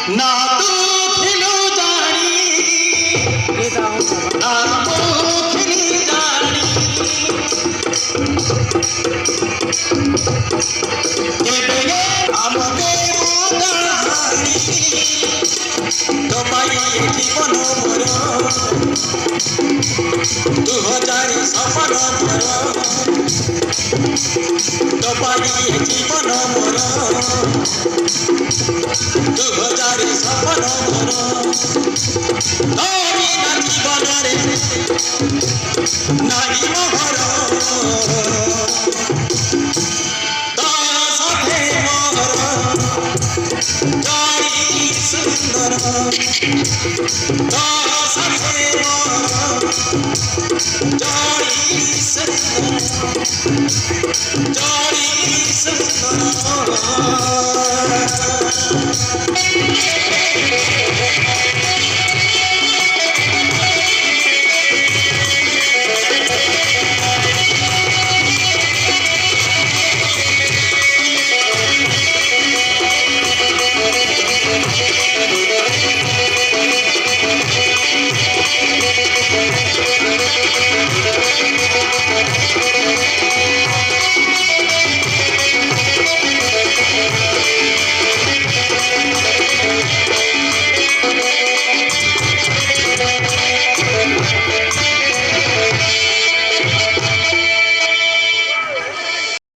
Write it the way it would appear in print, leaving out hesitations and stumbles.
ना तू खिलू जानी ना मुखिनी जानी केबे आमके उदाहरणी तो पाई जीवन मोर 2000 सपन मोर तो पाई जीवन मोर 2000 सपन मोर तोरी ना जीवन रे नारी मोहर तो साथे मोर गाड़ी सुंदर तो